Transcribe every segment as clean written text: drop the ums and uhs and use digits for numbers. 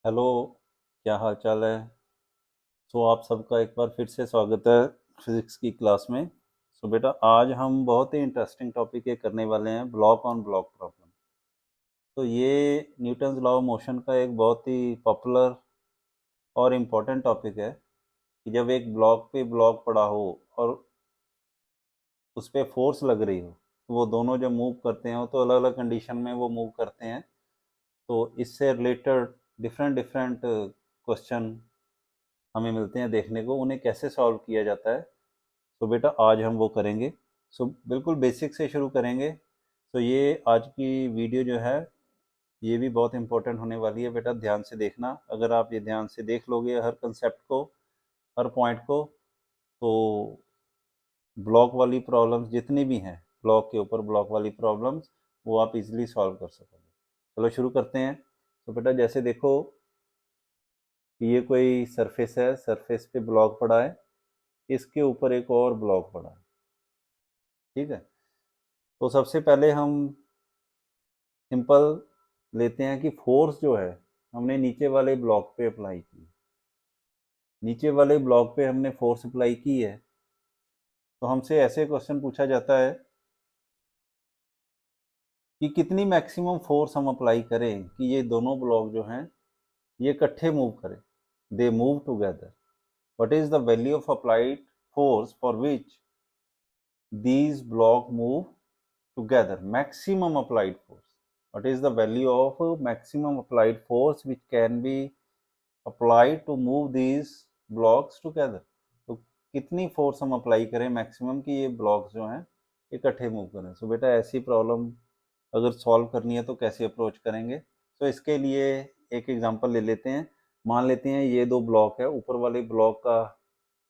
Hello. क्या हाल चाल है। आप सबका एक बार फिर से स्वागत है फिजिक्स की क्लास में। बेटा, आज हम बहुत ही इंटरेस्टिंग टॉपिक ये करने वाले हैं, ब्लॉक ऑन ब्लॉक प्रॉब्लम। ये न्यूटन्स लॉ ऑफ मोशन का एक बहुत ही पॉपुलर और इम्पोर्टेंट टॉपिक है कि जब एक ब्लॉक पे ब्लॉक पड़ा हो और उस पर फोर्स लग रही हो तो वो दोनों जब मूव करते हैं तो अलग अलग कंडीशन में वो मूव करते हैं। तो इससे रिलेटेड डिफरेंट डिफरेंट क्वेश्चन हमें मिलते हैं देखने को, उन्हें कैसे सॉल्व किया जाता है। बेटा, आज हम वो करेंगे। बिल्कुल बेसिक से शुरू करेंगे। ये आज की वीडियो जो है ये भी बहुत इंपॉर्टेंट होने वाली है। बेटा, ध्यान से देखना। अगर आप ये ध्यान से देख लोगे हर कंसेप्ट को, हर पॉइंट को, तो ब्लॉक वाली प्रॉब्लम्स जितनी भी हैं, ब्लॉक के ऊपर ब्लॉक वाली प्रॉब्लम्स, वो आप इजीली सॉल्व कर सकोगे। चलो शुरू करते हैं। बेटा, जैसे देखो कि ये कोई सरफेस है, सरफेस पे ब्लॉक पड़ा है, इसके ऊपर एक और ब्लॉक पड़ा है। ठीक है। तो सबसे पहले हम सिंपल लेते हैं कि फोर्स जो है हमने नीचे वाले ब्लॉक पे अप्लाई की। नीचे वाले ब्लॉक पे हमने फोर्स अप्लाई की है, तो हमसे ऐसे क्वेश्चन पूछा जाता है कि कितनी मैक्सिमम फोर्स हम अप्लाई करें कि ये दोनों ब्लॉक जो हैं ये इकट्ठे मूव करें, they move together. What is the value of applied force for which these block move together, maximum applied force. What is the value of maximum applied force which can be applied to move these blocks together? तो कितनी force हम apply करें maximum कि ये blocks जो हैं इकट्ठे move करें। बेटा, ऐसी प्रॉब्लम अगर सॉल्व करनी है तो कैसे अप्रोच करेंगे। इसके लिए एक एग्जांपल ले लेते हैं। मान लेते हैं ये दो ब्लॉक है, ऊपर वाले ब्लॉक का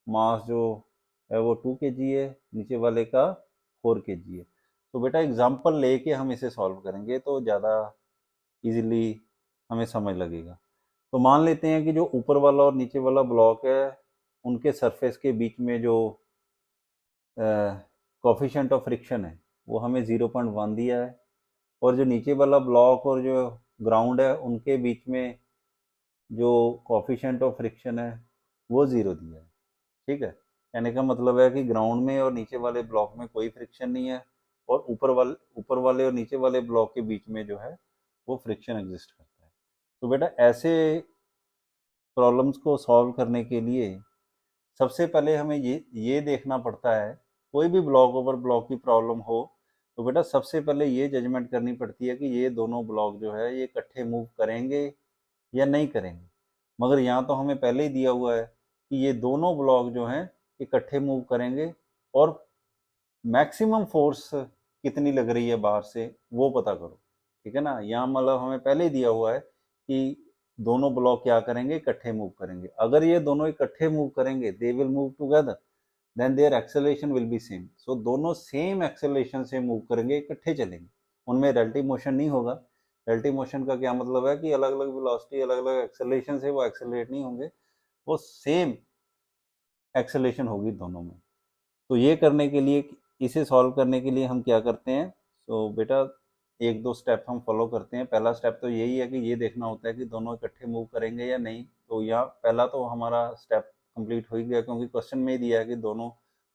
मास जो है वो 2 kg है, नीचे वाले का 4 kg है। बेटा, एग्जांपल लेके हम इसे सॉल्व करेंगे तो ज़्यादा इजीली हमें समझ लगेगा। तो मान लेते हैं कि जो ऊपर वाला और नीचे वाला ब्लॉक है उनके सरफेस के बीच में जो कोफिशिएंट ऑफ फ्रिक्शन है वो हमें 0.1 दिया है, और जो नीचे वाला ब्लॉक और जो ग्राउंड है उनके बीच में जो कोफिशिएंट ऑफ फ्रिक्शन है वो 0 दिया है। ठीक है। कहने का मतलब है कि ग्राउंड में और नीचे वाले ब्लॉक में कोई फ्रिक्शन नहीं है, और ऊपर वाले और नीचे वाले ब्लॉक के बीच में जो है वो फ्रिक्शन एग्जिस्ट करता है। बेटा, ऐसे प्रॉब्लम्स को सॉल्व करने के लिए सबसे पहले हमें ये देखना पड़ता है, कोई भी ब्लॉक ओवर ब्लॉक की प्रॉब्लम हो तो बेटा सबसे पहले ये जजमेंट करनी पड़ती है कि ये दोनों ब्लॉक जो है ये इकट्ठे मूव करेंगे या नहीं करेंगे। मगर यहाँ तो हमें पहले ही दिया हुआ है कि ये दोनों ब्लॉक जो हैं इकट्ठे मूव करेंगे, और मैक्सिमम फोर्स कितनी लग रही है बाहर से वो पता करो। ठीक है ना। यहाँ मतलब हमें पहले ही दिया हुआ है कि दोनों ब्लॉक क्या करेंगे, इकट्ठे मूव करेंगे। अगर ये दोनों इकट्ठे मूव करेंगे, they will move together, then their acceleration will be same. दोनों सेम एक्सेलरेशन से मूव करेंगे, इकट्ठे चलेंगे, उनमें रिलेटिव मोशन नहीं होगा। रिलेटिव मोशन का क्या मतलब है कि अलग अलग वेलोसिटी अलग अलग एक्सेलरेशन से वो एक्सेलरेट नहीं होंगे, वो सेम एक्सेलरेशन होगी दोनों में। तो ये करने के लिए, इसे सॉल्व करने के लिए हम क्या करते हैं। बेटा, एक दो स्टेप हम फॉलो करते हैं। पहला स्टेप तो यही है कि ये देखना होता है कि दोनों इकट्ठे मूव करेंगे या नहीं। तो यहाँ पहला तो हमारा स्टेप कंप्लीट हो ही गया, क्योंकि क्वेश्चन में ही दिया है कि दोनों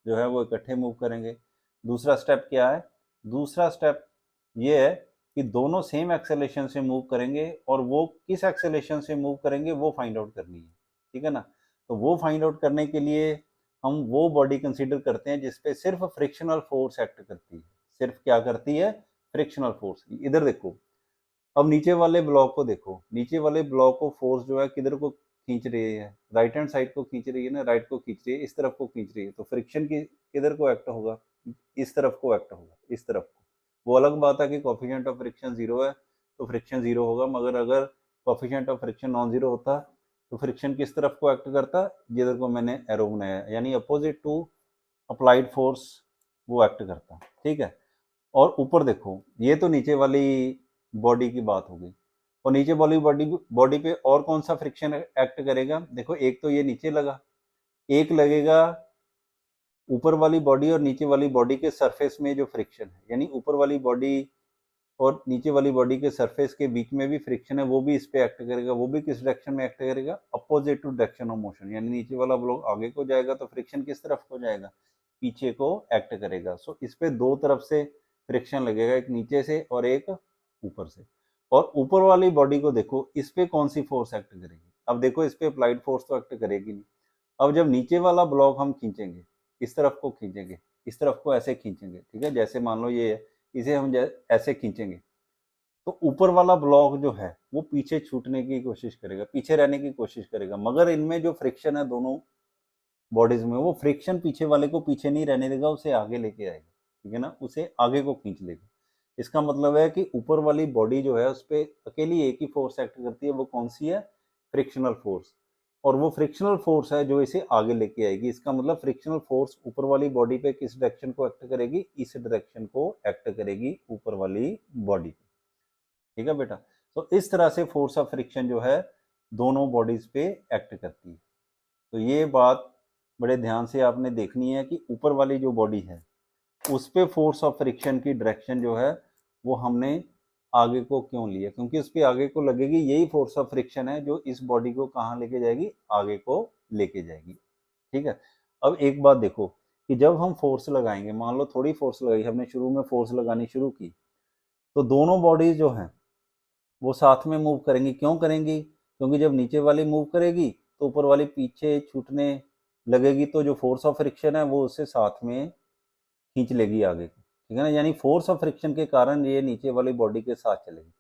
जो है वो इकट्ठे मूव करेंगे। दूसरा स्टेप क्या है। दूसरा स्टेप ये है कि दोनों सेम एक्सेलेरेशन से मूव करेंगे, और वो किस एक्सेलेरेशन से मूव करेंगे वो फाइंड आउट करनी है। ठीक है ना। तो वो फाइंड आउट करने के लिए हम वो बॉडी कंसीडर करते हैं जिसपे सिर्फ फ्रिक्शनल फोर्स एक्ट करती है। सिर्फ क्या करती है, फ्रिक्शनल फोर्स। इधर देखो, अब नीचे वाले ब्लॉक को देखो। नीचे वाले ब्लॉक को फोर्स जो है किधर को खींच रही है, राइट हैंड साइड को खींच रही है ना, राइट को खींच रही है, इस तरफ को खींच रही है। तो फ्रिक्शन की किधर को एक्ट होगा, इस तरफ को एक्ट होगा, इस तरफ को। वो अलग बात है कि कोफिशिएंट ऑफ फ्रिक्शन 0 है तो फ्रिक्शन 0 होगा, मगर अगर coefficient of friction non zero होता तो फ्रिक्शन किस तरफ को एक्ट करता, जिधर को मैंने एरो बनाया, यानी अपोजिट टू अप्लाइड फोर्स वो एक्ट करता। ठीक है। और ऊपर देखो, ये तो नीचे वाली बॉडी की बात हो गई, और नीचे वाली बॉडी बॉडी पे और कौन सा फ्रिक्शन एक्ट करेगा। देखो, एक तो ये नीचे लगा, एक लगेगा ऊपर वाली बॉडी और नीचे वाली बॉडी के सरफेस में जो फ्रिक्शन है, यानी ऊपर वाली बॉडी और नीचे वाली बॉडी के सरफेस के बीच में भी फ्रिक्शन है, वो भी इस पे एक्ट करेगा। वो भी किस डायरेक्शन में एक्ट करेगा? Opposite to direction of motion, यानी नीचे वाला ब्लॉक आगे को जाएगा तो फ्रिक्शन किस तरफ को जाएगा? पीछे को एक्ट करेगा। सो इस पे दो तरफ से फ्रिक्शन लगेगा, एक नीचे से और एक ऊपर से। और ऊपर वाली बॉडी को देखो, इस पे कौन सी फोर्स एक्ट करेगी? अब देखो इस पे अप्लाइड फोर्स तो एक्ट करेगी नहीं। अब जब नीचे वाला ब्लॉक हम खींचेंगे, इस तरफ को खींचेंगे, इस तरफ को ऐसे खींचेंगे, ठीक है, जैसे मान लो ये है, इसे हम ऐसे खींचेंगे, तो ऊपर वाला ब्लॉक जो है वो पीछे छूटने की कोशिश करेगा, पीछे रहने की कोशिश करेगा। मगर इनमें जो फ्रिक्शन है दोनों बॉडीज में, वो फ्रिक्शन पीछे वाले को पीछे नहीं रहने देगा, उसे आगे लेके आएगा, ठीक है ना, उसे आगे को खींच लेगा। इसका मतलब है कि ऊपर वाली बॉडी जो है उस पर अकेली एक ही फोर्स एक्ट करती है। वो कौन सी है? Frictional force. और वो फ्रिक्शनल फोर्स है जो इसे आगे लेके आएगी। इसका मतलब फ्रिक्शनल फोर्स ऊपर वाली बॉडी पे किस डायरेक्शन को एक्ट करेगी? इस डायरेक्शन को एक्ट करेगी ऊपर वाली बॉडी पे, ठीक है बेटा। तो इस तरह से फोर्स ऑफ फ्रिक्शन जो है दोनों बॉडीज पे एक्ट करती है। तो ये बात बड़े ध्यान से आपने देखनी है कि ऊपर वाली जो बॉडी है उस पे फोर्स ऑफ फ्रिक्शन की डायरेक्शन जो है वो हमने आगे को क्यों लिया? क्योंकि उस पे आगे को लगेगी, यही फोर्स ऑफ फ्रिक्शन है जो इस बॉडी को कहाँ लेके जाएगी? आगे को लेके जाएगी, ठीक है। अब एक बात देखो कि जब हम फोर्स लगाएंगे, मान लो थोड़ी फोर्स लगाई हमने, शुरू में फोर्स लगानी शुरू की, तो दोनों बॉडीज जो हैं वो साथ में मूव करेंगी। क्यों करेंगी? क्योंकि जब नीचे वाली मूव करेगी तो ऊपर वाली पीछे छूटने लगेगी, तो जो फोर्स ऑफ फ्रिक्शन है वो उससे साथ में खींच लेगी आगे को, ठीक है ना। यानी फोर्स ऑफ फ्रिक्शन के कारण ये नीचे वाली बॉडी के साथ चलेगी।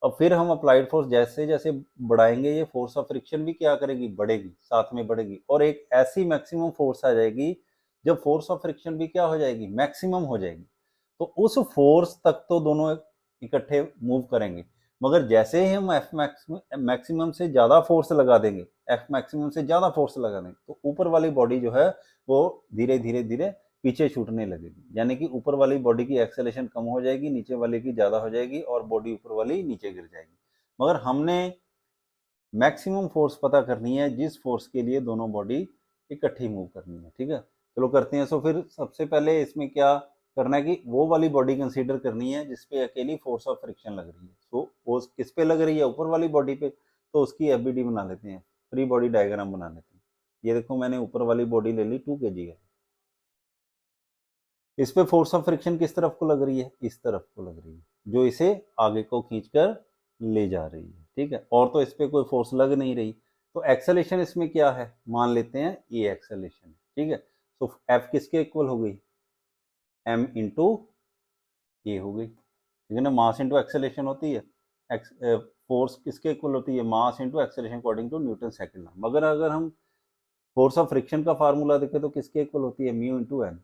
और फिर हम अप्लाइड फोर्स जैसे जैसे बढ़ाएंगे, ये फोर्स ऑफ फ्रिक्शन भी क्या करेगी? बढ़ेगी, साथ में बढ़ेगी। और एक ऐसी मैक्सिमम फोर्स आ जाएगी जब फोर्स ऑफ फ्रिक्शन भी क्या हो जाएगी? मैक्सिमम हो जाएगी। तो उस फोर्स तक तो दोनों इकट्ठे मूव करेंगे। मगर जैसे ही हम एफ मैक्सिमम से ज्यादा फोर्स लगा देंगे, एफ मैक्सिमम से ज्यादा फोर्स लगा देंगे, तो ऊपर वाली बॉडी जो है वो धीरे धीरे धीरे पीछे छूटने लगेगी। यानी कि ऊपर वाली बॉडी की एक्सेलेरेशन कम हो जाएगी, नीचे वाले की ज्यादा हो जाएगी और बॉडी ऊपर वाली नीचे गिर जाएगी। मगर हमने मैक्सिमम फोर्स पता करनी है जिस फोर्स के लिए दोनों बॉडी इकट्ठी मूव करनी है, ठीक है। चलो करते हैं। सो फिर सबसे पहले इसमें क्या करना है कि वो वाली बॉडी कंसीडर करनी है जिसपे अकेली फोर्स ऑफ फ्रिक्शन लग रही है। सो वो किस पे लग रही है? ऊपर वाली बॉडी पे। तो उसकी एफबीडी बना लेते हैं, फ्री बॉडी डायग्राम बना लेते हैं। ये देखो मैंने ऊपर वाली बॉडी ले ली 2 kg है, इस पे फोर्स ऑफ फ्रिक्शन किस तरफ को लग रही है? इस तरफ को लग रही है, जो इसे आगे को खींचकर ले जा रही है, ठीक है। और तो इस पे कोई फोर्स लग नहीं रही। तो एक्सेलेरेशन इसमें क्या है? मान लेते हैं ये एक्सेलेरेशन, ठीक है। तो एफ किसके इक्वल हो गई? एम इंटू ए हो गई, ठीक है ना। मास इंटू एक्सेलेरेशन होती है, फोर्स किसके इक्वल होती है? Mass into acceleration according to Newton second law. मगर अगर हम फोर्स ऑफ फ्रिक्शन का फार्मूला देखें तो किसके इक्वल होती है? Mu into N,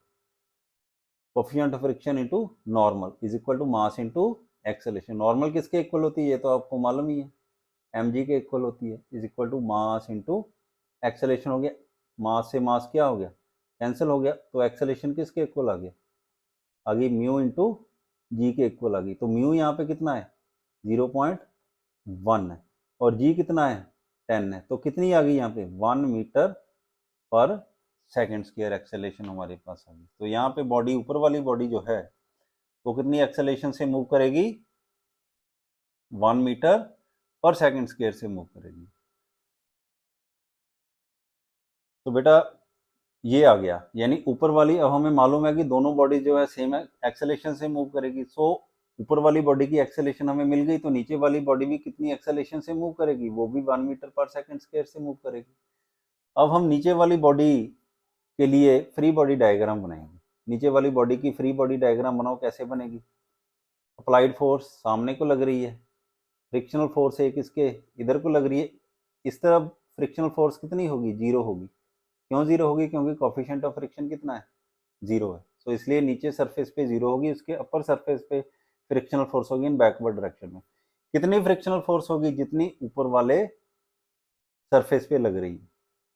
coefficient of friction into normal is equal to mass into acceleration. Normal किसके इक्वल होती है? तो आपको मालूम ही है, mg के इक्वल होती है, is equal to mass into acceleration. हो गया, मास से मास क्या हो गया? कैंसिल हो गया। तो एक्सेलेरेशन किसके इक्वल आ गया? आ गई म्यू इंटू जी के इक्वल आ गई। तो म्यू यहाँ पे कितना है? 0.1 है, और जी कितना है? 10 है। तो कितनी आ गई यहाँ पे? 1 मीटर पर सेकेंड स्क्वायर एक्सेलेरेशन हमारे पास आ गई। तो यहाँ पे बॉडी, ऊपर वाली बॉडी जो है वो कितनी एक्सेलेरेशन से मूव करेगी? 1 मीटर पर सेकेंड स्क्वायर से मूव करेगी। तो बेटा ये आ गया, यानी ऊपर वाली, अब हमें मालूम है कि दोनों बॉडी जो है सेम एक्सेलेरेशन से मूव करेगी। सो ऊपर वाली बॉडी की एक्सेलेरेशन हमें मिल गई, तो नीचे वाली बॉडी भी कितनी एक्सेलेरेशन से मूव करेगी? वो भी 1 मीटर पर सेकेंड स्क्वायर से मूव करेगी। अब हम नीचे वाली बॉडी के लिए फ्री बॉडी डायग्राम बनाएंगे। नीचे वाली बॉडी की फ्री बॉडी डायग्राम बनाओ, कैसे बनेगी? अप्लाइड फोर्स सामने को लग रही है, फ्रिक्शनल फोर्स एक इसके इधर को लग रही है, इस तरफ फ्रिक्शनल फोर्स कितनी होगी? 0 होगी। क्यों 0 होगी? क्योंकि कोफिशिएंट ऑफ फ्रिक्शन कितना है? 0 है। तो इसलिए नीचे सरफेस पे 0 होगी, उसके अपर सरफेस पे फ्रिक्शनल फोर्स होगी इन बैकवर्ड डायरेक्शन में। कितनी फ्रिक्शनल फोर्स होगी? जितनी ऊपर वाले सरफेस पे लग रही है।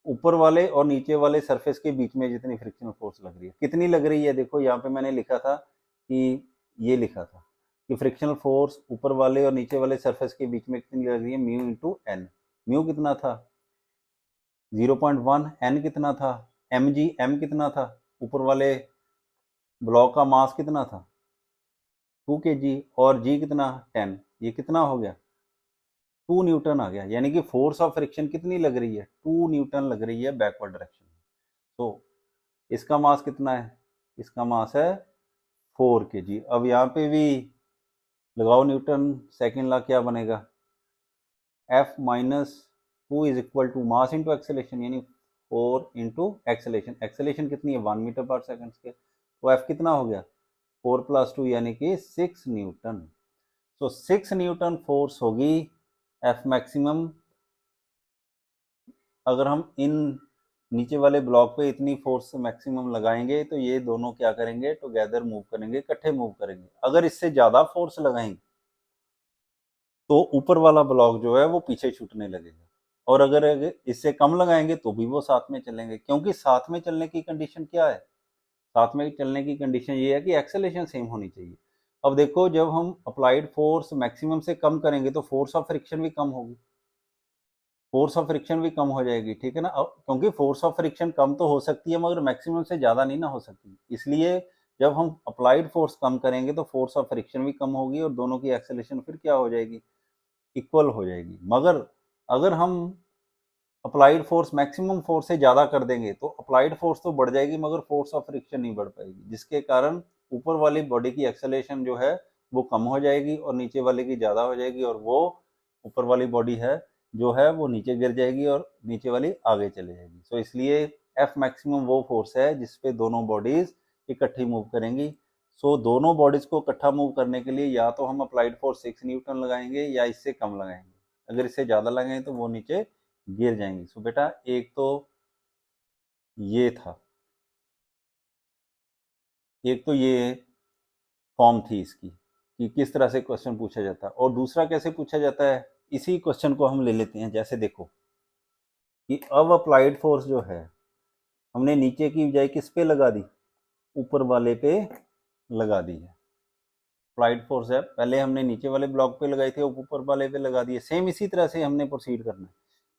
ऊपर वाले और नीचे वाले सरफेस के बीच में जितनी फ्रिक्शनल फोर्स लग रही है, कितनी लग रही है? देखो यहाँ पे मैंने लिखा था कि, ये लिखा था कि फ्रिक्शनल फोर्स ऊपर वाले और नीचे वाले सरफेस के बीच में कितनी लग रही है? Mu into N. म्यू कितना था? 0.1। एन कितना था? एम जी, एम कितना था? ऊपर वाले ब्लॉक का मास कितना था? 2 kg, और जी कितना 10, ये कितना हो गया 2 न्यूटन आ गया। यानी कि फोर्स ऑफ फ्रिक्शन कितनी लग रही है 2 न्यूटन लग रही है बैकवर्ड डायरेक्शन में। तो इसका मास कितना है, इसका मास है 4 kg। अब यहाँ पे भी लगाओ न्यूटन सेकेंड लॉ, क्या बनेगा F minus 2 is equal to mass into acceleration, यानी 4 इंटू एक्सेलेरेशन। एक्सेलेरेशन कितनी है 1 मीटर पर सेकेंड के, तो F कितना हो गया 4 + 2 यानी कि 6 न्यूटन। तो 6 न्यूटन फोर्स होगी F मैक्सिमम। अगर हम इन नीचे वाले ब्लॉक पे इतनी फोर्स मैक्सिमम लगाएंगे तो ये दोनों क्या करेंगे, टुगेदर मूव करेंगे, इकट्ठे मूव करेंगे। अगर इससे ज़्यादा फोर्स लगाएंगे तो ऊपर वाला ब्लॉक जो है वो पीछे छूटने लगेगा, और अगर इससे कम लगाएंगे तो भी वो साथ में चलेंगे। क्योंकि साथ में चलने की कंडीशन क्या है, साथ में चलने की कंडीशन ये है कि एक्सेलेरेशन सेम होनी चाहिए। अब देखो, जब हम अप्लाइड फोर्स मैक्सिमम से कम करेंगे तो फोर्स ऑफ फ्रिक्शन भी कम होगी, फोर्स ऑफ फ्रिक्शन भी कम हो जाएगी, ठीक है ना। अब क्योंकि फोर्स ऑफ फ्रिक्शन कम तो हो सकती है मगर मैक्सिमम से ज़्यादा नहीं ना हो सकती, इसलिए जब हम अप्लाइड फोर्स कम करेंगे तो फोर्स ऑफ फ्रिक्शन भी कम होगी और दोनों की एक्सेलेरेशन फिर क्या हो जाएगी, इक्वल हो जाएगी। मगर अगर हम अप्लाइड फोर्स मैक्सिमम फोर्स से ज़्यादा कर देंगे तो अप्लाइड फोर्स तो बढ़ जाएगी मगर फोर्स ऑफ फ्रिक्शन नहीं बढ़ पाएगी, जिसके कारण ऊपर वाली बॉडी की एक्सेलेरेशन जो है वो कम हो जाएगी और नीचे वाले की ज़्यादा हो जाएगी, और वो ऊपर वाली बॉडी है जो है वो नीचे गिर जाएगी और नीचे वाली आगे चले जाएगी। सो इसलिए एफ मैक्सिमम वो फोर्स है जिसपे दोनों बॉडीज इकट्ठी मूव करेंगी। सो दोनों बॉडीज को इकट्ठा मूव करने के लिए या तो हम अप्लाइड फोर्स 6 न्यूटन लगाएंगे या इससे कम लगाएंगे। अगर इससे ज़्यादा लगाएंगे तो वो नीचे गिर जाएंगी। सो बेटा एक तो ये था, एक तो ये फॉर्म थी इसकी कि किस तरह से क्वेश्चन पूछा जाता है, और दूसरा कैसे पूछा जाता है, इसी क्वेश्चन को हम ले लेते हैं। जैसे देखो कि अब अप्लाइड फोर्स जो है हमने नीचे की बजाय किस पे लगा दी, ऊपर वाले पे लगा दी है। अप्लाइड फोर्स है, पहले हमने नीचे वाले ब्लॉक पे लगाई थी, ऊपर वाले पे लगा दी है। सेम इसी तरह से हमने प्रोसीड करना है।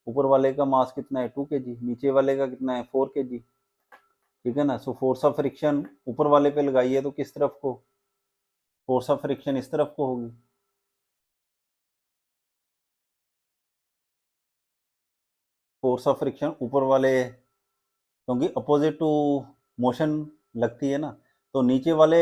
ऊपर वाले का मास कितना है 2 kg, नीचे वाले का कितना है 4 kg, ठीक है ना। सो फोर्स ऑफ फ्रिक्शन ऊपर वाले पे लगाई है तो किस तरफ को, फोर्स ऑफ फ्रिक्शन इस तरफ को होगी। फोर्स ऑफ फ्रिक्शन ऊपर वाले, क्योंकि अपोजिट टू मोशन लगती है ना, तो नीचे वाले,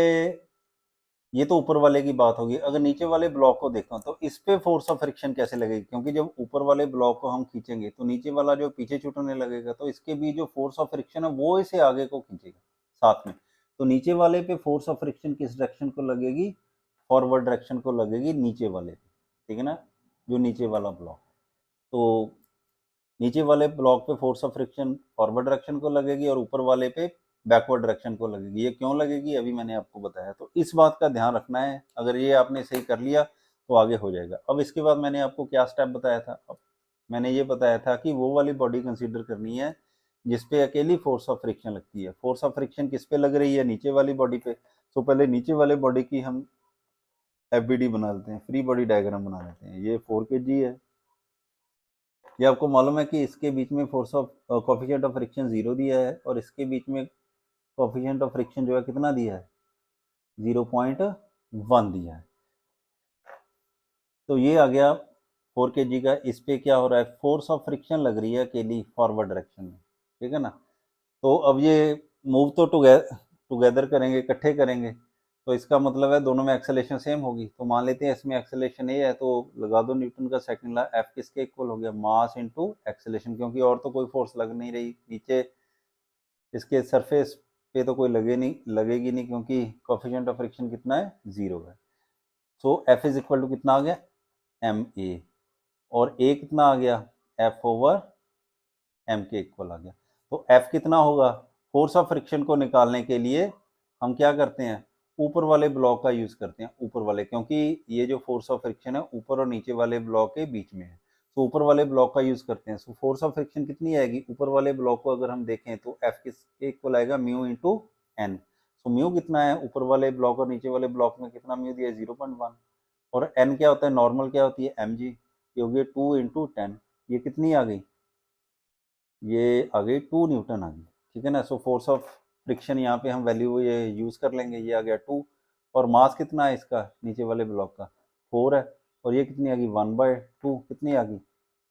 ये तो ऊपर वाले की बात होगी। अगर नीचे वाले ब्लॉक को देखो तो इस पे फोर्स ऑफ फ्रिक्शन कैसे लगेगी, क्योंकि जब ऊपर वाले ब्लॉक को हम खींचेंगे तो नीचे वाला जो पीछे छूटने लगेगा, तो इसके भी जो फोर्स ऑफ फ्रिक्शन है वो इसे आगे को खींचेगा साथ में। तो नीचे वाले पे फोर्स ऑफ फ्रिक्शन किस डायरेक्शन को लगेगी, फॉरवर्ड डायरेक्शन को लगेगी नीचे वाले पे, ठीक है ना, जो नीचे वाला ब्लॉक। तो नीचे वाले ब्लॉक पे force of friction forward direction को लगेगी और ऊपर वाले पे बैकवर्ड डायरेक्शन को लगेगी। ये क्यों लगेगी अभी मैंने आपको बताया, तो इस बात का ध्यान रखना है। अगर ये आपने सही कर लिया तो आगे हो जाएगा। अब इसके बाद मैंने आपको क्या स्टेप बताया था, अब मैंने ये बताया था कि वो वाली बॉडी कंसीडर करनी है जिसपे अकेली फोर्स ऑफ फ्रिक्शन लगती है। फोर्स ऑफ फ्रिक्शन किस पे लग रही है, नीचे वाली बॉडी पे। तो पहले नीचे वाले बॉडी की हम एफबीडी बना लेते हैं, फ्री बॉडी डायग्राम बना लेते हैं। ये 4 kg है, ये आपको मालूम है कि इसके बीच में force of coefficient of friction 0 दिया है और इसके बीच में कोफिशिएंट ऑफ फ्रिक्शन जो है कितना दिया है 0.1 दिया है। तो ये आ गया 4 kg का। इस पे क्या हो रहा है, फोर्स ऑफ फ्रिक्शन लग रही है अकेली फॉरवर्ड डायरेक्शन में, ठीक है ना। तो अब ये मूव तो टुगेदर करेंगे, इकट्ठे करेंगे, तो इसका मतलब है दोनों में एक्सेलेरेशन सेम होगी। तो मान लेते हैं इसमें एक्सेलेरेशन ये है, तो लगा दो न्यूटन का सेकंड लॉ, एफ किसके इक्वल हो गया, मास इनटू एक्सेलेरेशन, क्योंकि और तो कोई फोर्स लग नहीं रही नीचे इसके सरफेस पे, तो कोई लगेगी नहीं क्योंकि कोफिशिएंट ऑफ फ्रिक्शन कितना है 0 है। सो एफ इज इक्वल टू कितना आ गया एम ए, और ए कितना आ गया एफ ओवर एम के इक्वल आ गया। तो एफ कितना होगा, फोर्स ऑफ फ्रिक्शन को निकालने के लिए हम क्या करते हैं, ऊपर वाले ब्लॉक का यूज करते हैं, ऊपर वाले, क्योंकि ये जो फोर्स ऑफ फ्रिक्शन है ऊपर और नीचे वाले ब्लॉक के बीच में है, तो ऊपर वाले ब्लॉक का यूज करते हैं। सो फोर्स ऑफ फ्रिक्शन कितनी आएगी, ऊपर वाले ब्लॉक को अगर हम देखें तो एफ किसके इक्वल आएगा mu into N. So mu कितना है, ऊपर वाले ब्लॉक और नीचे वाले ब्लॉक में कितना म्यू दिया है 0.1, और एन क्या होता है, नॉर्मल क्या होती है एम जी, ये हो गया 2 × 10। ये कितनी आ गई, ये आ गई 2 न्यूटन आ गई, ठीक है ना। सो फोर्स ऑफ फ्रिक्शन यहाँ पे हम वैल्यू ये यूज़ कर लेंगे, ये आ गया 2। और मास कितना है इसका नीचे वाले ब्लॉक का 4 है, और ये कितनी आ गई 1/2 कितनी आ गई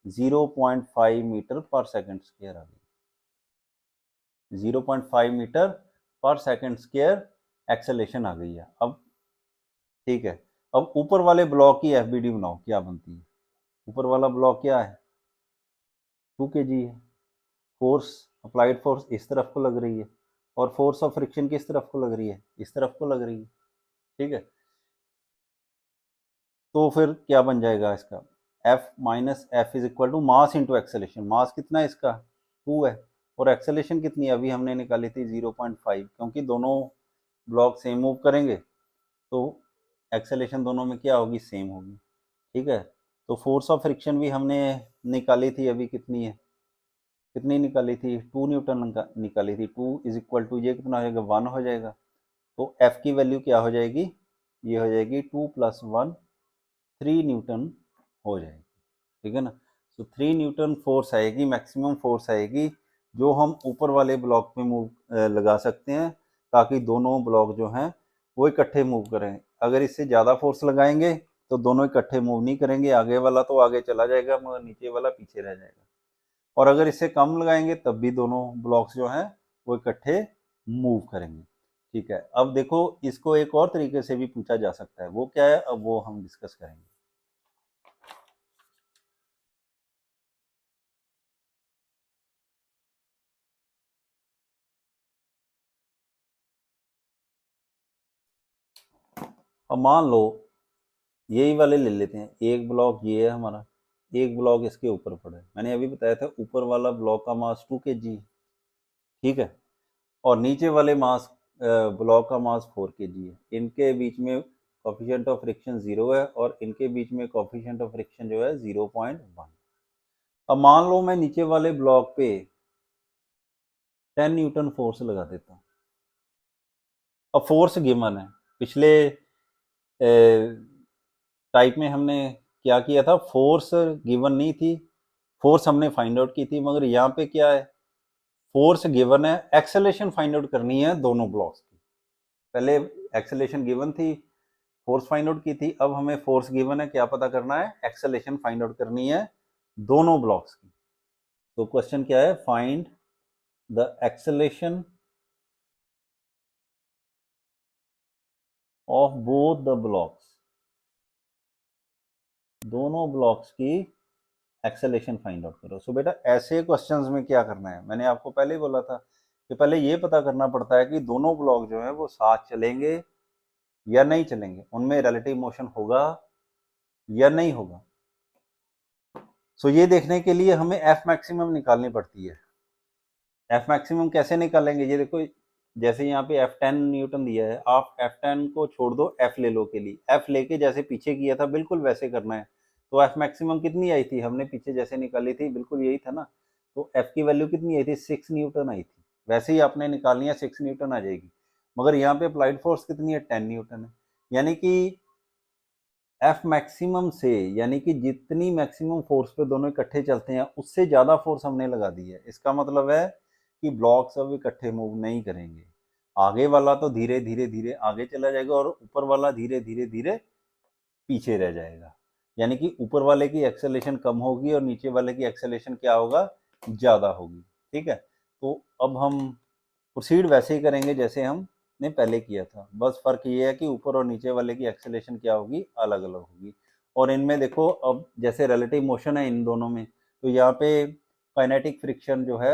0.5 मीटर पर सेकंड स्क्वायर आ गई, 0.5 मीटर पर सेकंड स्क्वायर एक्सेलेरेशन आ गई है। अब ठीक है, अब ऊपर वाले ब्लॉक की एफबीडी बनाओ क्या बनती है। ऊपर वाला ब्लॉक क्या है 2 kg है, फोर्स अप्लाइड फोर्स इस तरफ को लग रही है और फोर्स ऑफ फ्रिक्शन किस तरफ को लग रही है, इस तरफ को लग रही है। ठीक है, तो फिर क्या बन जाएगा इसका F minus F is equal to mass into acceleration. Mass कितना है इसका 2 है, और एक्सेलेरेशन कितनी है अभी हमने निकाली थी 0.5, क्योंकि दोनों ब्लॉक सेम मूव करेंगे तो एक्सेलेरेशन दोनों में क्या होगी सेम होगी। ठीक है, तो फोर्स ऑफ फ्रिक्शन भी हमने निकाली थी अभी, कितनी है, कितनी निकाली थी 2 न्यूटन निकाली थी। 2 इज इक्वल टू ये कितना हो जाएगा 1 हो जाएगा, तो एफ की वैल्यू क्या हो जाएगी, ये हो जाएगी 2 + 1 3 न्यूटन हो जाएगी। ठीक है ना, तो 3 न्यूटन फोर्स आएगी, मैक्सिमम फोर्स आएगी जो हम ऊपर वाले ब्लॉक में मूव लगा सकते हैं, ताकि दोनों ब्लॉक जो हैं वो इकट्ठे मूव करें। अगर इससे ज़्यादा फोर्स लगाएंगे तो दोनों इकट्ठे मूव नहीं करेंगे, आगे वाला तो आगे चला जाएगा मगर नीचे वाला पीछे रह जाएगा, और अगर इससे कम लगाएंगे तब भी दोनों ब्लॉक्स जो हैं वो इकट्ठे मूव करेंगे। ठीक है, अब देखो इसको एक और तरीके से भी पूछा जा सकता है, वो क्या है अब वो हम डिस्कस करेंगे। अब मान लो यही वाले ले लेते हैं, एक ब्लॉक ये है हमारा, एक ब्लॉक इसके ऊपर पड़ा है। मैंने अभी बताया था ऊपर वाला ब्लॉक का मास 2 kg, ठीक है, और नीचे वाले मास ब्लॉक का मास 4 kg है। इनके बीच में कोफिशिएंट ऑफ फ्रिक्शन 0 है और इनके बीच में कोफिशिएंट ऑफ फ्रिक्शन जो है 0.1। अब मान लो मैं नीचे वाले ब्लॉक पे 10 न्यूटन फोर्स लगा देता हूँ। अब फोर्स गिवन है, पिछले टाइप में हमने क्या किया था, फोर्स गिवन नहीं थी, फोर्स हमने फाइंड आउट की थी, मगर यहाँ पे क्या है फोर्स गिवन है, एक्सेलेरेशन फाइंड आउट करनी है दोनों ब्लॉक्स की। पहले एक्सेलेरेशन गिवन थी, फोर्स फाइंड आउट की थी, अब हमें फोर्स गिवन है, क्या पता करना है एक्सेलेरेशन फाइंड आउट करनी है दोनों ब्लॉक्स की। तो क्वेश्चन क्या है, find the acceleration of both the blocks, दोनों ब्लॉक्स की एक्सेलेरेशन फाइंड आउट करो। सो बेटा ऐसे क्वेश्चंस में क्या करना है, मैंने आपको पहले ही बोला था कि पहले ये पता करना पड़ता है कि दोनों ब्लॉक जो है वो साथ चलेंगे या नहीं चलेंगे, उनमें रिलेटिव मोशन होगा या नहीं होगा। सो ये देखने के लिए हमें एफ मैक्सिमम निकालनी पड़ती है। एफ मैक्सिमम कैसे निकालेंगे, ये देखो जैसे यहाँ पे F10 न्यूटन दिया है, आप F10 को छोड़ दो, F ले लो के लिए, F लेके जैसे पीछे किया था बिल्कुल वैसे करना है। तो F मैक्सिमम कितनी आई थी, हमने पीछे जैसे निकाली थी बिल्कुल यही था ना, तो F की वैल्यू कितनी आई थी 6 न्यूटन आई थी, वैसे ही आपने निकालनी है 6 न्यूटन आ जाएगी। मगर यहाँ पे अप्लाइड फोर्स कितनी है 10 न्यूटन है, यानी कि एफ मैक्सिमम से, यानी कि जितनी मैक्सिमम फोर्स पे दोनों इकट्ठे चलते हैं उससे ज़्यादा फोर्स हमने लगा दी है। इसका मतलब है कि ब्लॉक्स अब इकट्ठे मूव नहीं करेंगे, आगे वाला तो धीरे धीरे धीरे आगे चला जाएगा और ऊपर वाला धीरे धीरे धीरे पीछे रह जाएगा, यानी कि ऊपर वाले की एक्सेलेरेशन कम होगी और नीचे वाले की एक्सेलेरेशन क्या होगा ज़्यादा होगी। ठीक है, तो अब हम प्रोसीड वैसे ही करेंगे जैसे हमने पहले किया था, बस फर्क ये है कि ऊपर और नीचे वाले की एक्सेलेरेशन क्या होगी अलग अलग होगी। और इनमें देखो अब जैसे रिलेटिव मोशन है इन दोनों में, तो यहाँ पे काइनेटिक फ्रिक्शन जो है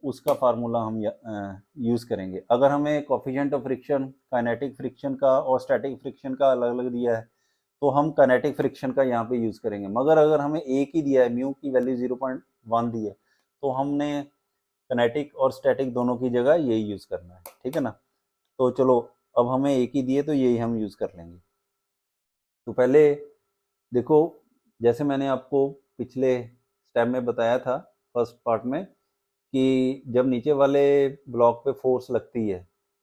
उसका फार्मूला हम यूज़ करेंगे। अगर हमें coefficient of friction kinetic friction का और स्टैटिक फ्रिक्शन का अलग अलग दिया है तो हम काइनेटिक फ्रिक्शन का यहाँ पे यूज़ करेंगे, मगर अगर हमें एक ही दिया है, म्यू की वैल्यू 0.1 दी है, तो हमने कनेटिक और स्टैटिक दोनों की जगह यही यूज़ करना है। ठीक है ना, तो चलो अब हमें एक ही दिए तो यही हम यूज़ कर लेंगे। तो पहले देखो जैसे मैंने आपको पिछले स्टेप में बताया था फर्स्ट पार्ट में कि जब नीचे वाले ब्लॉक पे फोर्स लगती है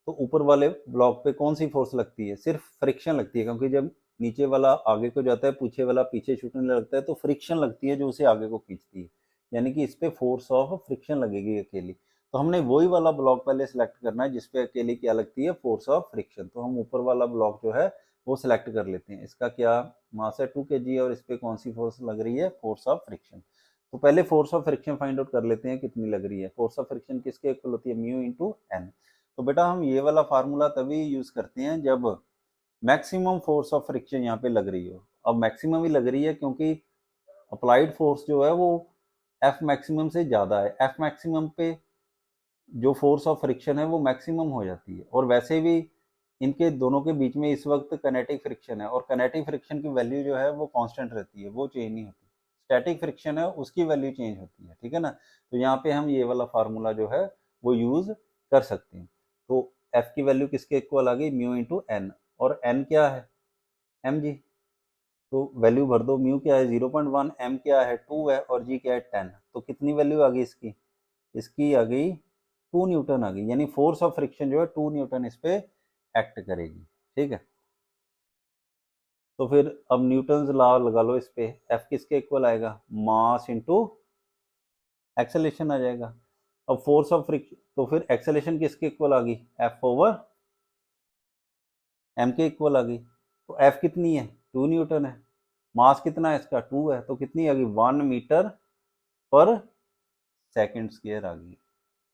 तो ऊपर वाले ब्लॉक पे कौन सी फोर्स लगती है, सिर्फ फ्रिक्शन लगती है, क्योंकि जब नीचे वाला आगे को जाता है पीछे वाला पीछे छूटने लगता है तो फ्रिक्शन लगती है जो उसे आगे को खींचती है, यानी कि इस पे फोर्स ऑफ फ्रिक्शन लगेगी अकेली। तो हमने वही वाला ब्लॉक पहले सिलेक्ट करना है जिसपे अकेले क्या लगती है, फोर्स ऑफ फ्रिक्शन। तो हम ऊपर वाला ब्लॉक जो है वो सिलेक्ट कर लेते हैं। इसका क्या मास है 2 kg और इस पे कौन सी फोर्स लग रही है, फोर्स ऑफ फ्रिक्शन। तो पहले force of friction find out कर लेते हैं कितनी लग रही है। फोर्स ऑफ फ्रिक्शन किसके इक्वल होती है, म्यू इंटू एन। तो बेटा हम ये वाला फार्मूला तभी यूज करते हैं जब मैक्सिमम फोर्स ऑफ फ्रिक्शन यहाँ पे लग रही हो। अब मैक्सिमम ही लग रही है क्योंकि अप्लाइड फोर्स जो है वो एफ मैक्सिमम से ज़्यादा है। एफ मैक्सिमम पे जो फोर्स ऑफ फ्रिक्शन है वो मैक्सिमम हो जाती है। और वैसे भी इनके दोनों के बीच में इस वक्त कनेटिक फ्रिक्शन है और कनेटिक फ्रिक्शन की वैल्यू जो है वो कांस्टेंट रहती है, वो चेंज नहीं होती। स्टैटिक फ्रिक्शन है उसकी वैल्यू चेंज होती है, ठीक है ना। तो यहाँ पे हम ये वाला फार्मूला जो है वो यूज कर सकते हैं। तो एफ की वैल्यू किसके इक्वल आ गई, म्यू इंटू एन। और एन क्या है, एम जी। तो वैल्यू भर दो, म्यू क्या है 0.1, एम क्या है 2 है और जी क्या है 10। तो कितनी वैल्यू आ गई इसकी, इसकी आ गई 2 न्यूटन आ गई। यानी फोर्स ऑफ फ्रिक्शन जो है 2 न्यूटन इस पे एक्ट करेगी, ठीक है। तो फिर अब न्यूटन लॉ लगा लो इस पे, एफ किसके इक्वल आएगा, मास इंटू एक्सेलेरेशन आ जाएगा। अब फोर्स ऑफ फ्रिक्शन, तो फिर एक्सेलेरेशन किसके इक्वल आ गई, एफ ओवर एम के इक्वल आ गई। तो एफ कितनी है 2 न्यूटन है, मास कितना है इसका 2 है, तो कितनी आ गई 1 मीटर पर सेकंड स्क्वायर आ गई,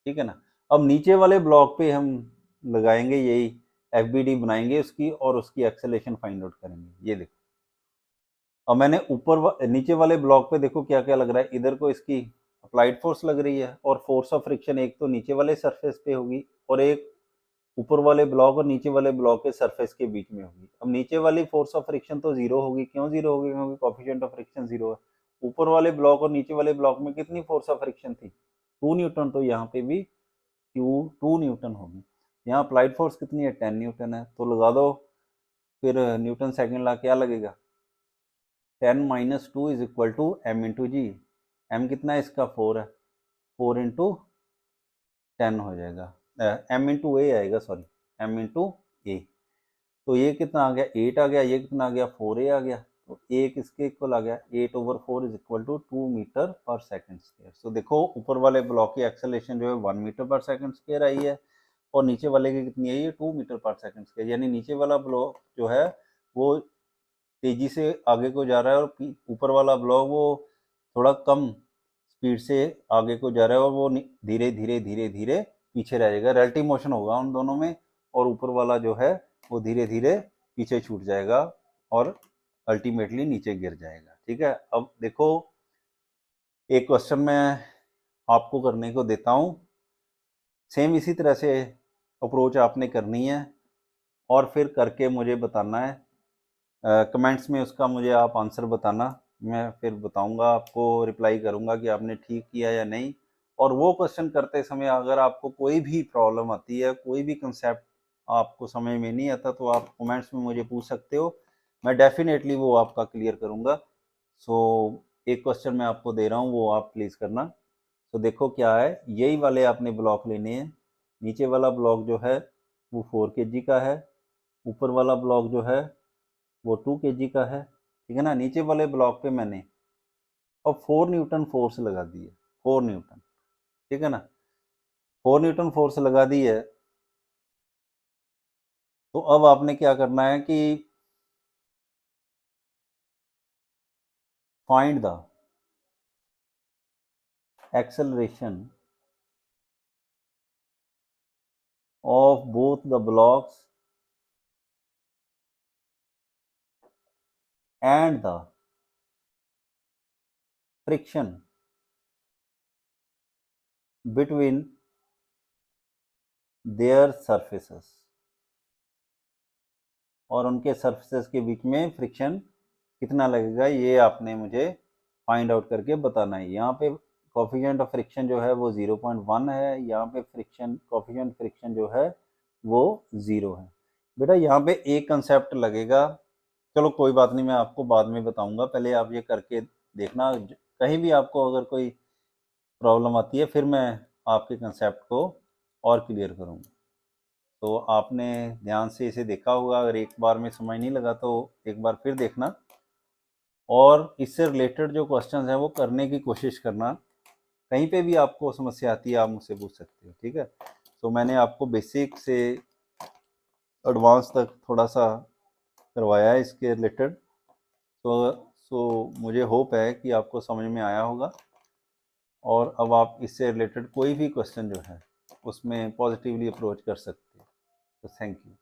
ठीक है ना। अब नीचे वाले ब्लॉक पे हम लगाएंगे यही एफ बी डी बनाएंगे उसकी और उसकी एक्सेलेरेशन फाइंड आउट करेंगे। ये देखो अब मैंने नीचे वाले ब्लॉक पे देखो क्या क्या लग रहा है। इधर को इसकी अप्लाइड फोर्स लग रही है और फोर्स ऑफ फ्रिक्शन एक तो नीचे वाले सरफेस पे होगी और एक ऊपर वाले ब्लॉक और नीचे वाले ब्लॉक के सरफेस के बीच में होगी। अब नीचे वाली फोर्स ऑफ फ्रिक्शन तो जीरो होगी, क्यों जीरो होगी, क्योंकि कोफिशिएंट ऑफ फ्रिक्शन जीरो है। ऊपर वाले ब्लॉक और नीचे वाले ब्लॉक में कितनी फोर्स ऑफ फ्रिक्शन थी 2 न्यूटन, तो यहाँ पे भी क्यू 2 न्यूटन होगी। यहाँ अप्लाइड फोर्स कितनी है 10 न्यूटन है, तो लगा दो फिर न्यूटन सेकंड ला क्या लगेगा 10 minus 2 is equal to M into G. M कितना है इसका 4 है, 4 इंटू 10 हो जाएगा, एम इंटू ए आएगा, सॉरी एम इंटू ए। तो ये कितना आ गया 8 आ गया, ये कितना आ गया 4 ए आ गया। तो ए किसके इक्वल आ गया 8 over 4 is equal to 2 meter पर सेकंड स्क्वायर। तो देखो ऊपर वाले ब्लॉक की एक्सेलेरेशन जो है 1 मीटर पर सेकंड स्क्वायर आई है और नीचे वाले की कितनी आई है 2 मीटर पर सेकंड स्क्वायर। यानी नीचे वाला ब्लॉक जो है वो तेजी से आगे को जा रहा है और ऊपर वाला ब्लॉक वो थोड़ा कम स्पीड से आगे को जा रहा है और वो धीरे धीरे धीरे धीरे पीछे रह जाएगा। रिलेटिव मोशन होगा उन दोनों में और ऊपर वाला जो है वो धीरे धीरे पीछे छूट जाएगा और अल्टीमेटली नीचे गिर जाएगा, ठीक है। अब देखो एक क्वेश्चन मैं आपको करने को देता हूँ, सेम इसी तरह से अप्रोच आपने करनी है और फिर करके मुझे बताना है। कमेंट्स में उसका मुझे आप आंसर बताना, मैं फिर बताऊंगा आपको, रिप्लाई करूंगा कि आपने ठीक किया या नहीं। और वो क्वेश्चन करते समय अगर आपको कोई भी प्रॉब्लम आती है, कोई भी कंसेप्ट आपको समझ में नहीं आता, तो आप कमेंट्स में मुझे पूछ सकते हो, मैं डेफिनेटली वो आपका क्लियर करूंगा। सो एक क्वेश्चन मैं आपको दे रहा हूँ वो आप प्लीज़ करना। तो देखो क्या है, यही वाले आपने ब्लॉक लेने हैं। नीचे वाला ब्लॉक जो है वो 4 kg का है, ऊपर वाला ब्लॉक जो है वो 2 kg का है, ठीक है ना। नीचे वाले ब्लॉक पे मैंने अब 4 न्यूटन फोर्स लगा दी है, 4 न्यूटन, ठीक है ना। 4 न्यूटन फोर्स लगा दी है, तो अब आपने क्या करना है कि find the acceleration of both the blocks and the friction between their surfaces. और उनके सरफेसेस के बीच में फ्रिक्शन कितना लगेगा ये आपने मुझे फाइंड आउट करके बताना है। यहाँ पे कोफिशिएंट ऑफ फ्रिक्शन जो है वो 0.1 है, यहाँ पे फ्रिक्शन कोफिशिएंट फ्रिक्शन जो है वो 0 है। बेटा यहाँ पे एक कंसेप्ट लगेगा, चलो कोई बात नहीं, मैं आपको बाद में बताऊंगा, पहले आप ये करके देखना। कहीं भी आपको अगर कोई प्रॉब्लम आती है फिर मैं आपके कंसेप्ट को और क्लियर करूँगा। तो आपने ध्यान से इसे देखा होगा, अगर एक बार में समझ नहीं लगा तो एक बार फिर देखना और इससे रिलेटेड जो क्वेश्चंस हैं वो करने की कोशिश करना। कहीं पे भी आपको समस्या आती है आप मुझसे पूछ सकते हो, ठीक है। तो मैंने आपको बेसिक से एडवांस तक थोड़ा सा करवाया है इसके रिलेटेड। सो मुझे होप है कि आपको समझ में आया होगा, और अब आप इससे रिलेटेड कोई भी क्वेश्चन जो है उसमें पॉजिटिवली अप्रोच कर सकते हैं। तो थैंक यू।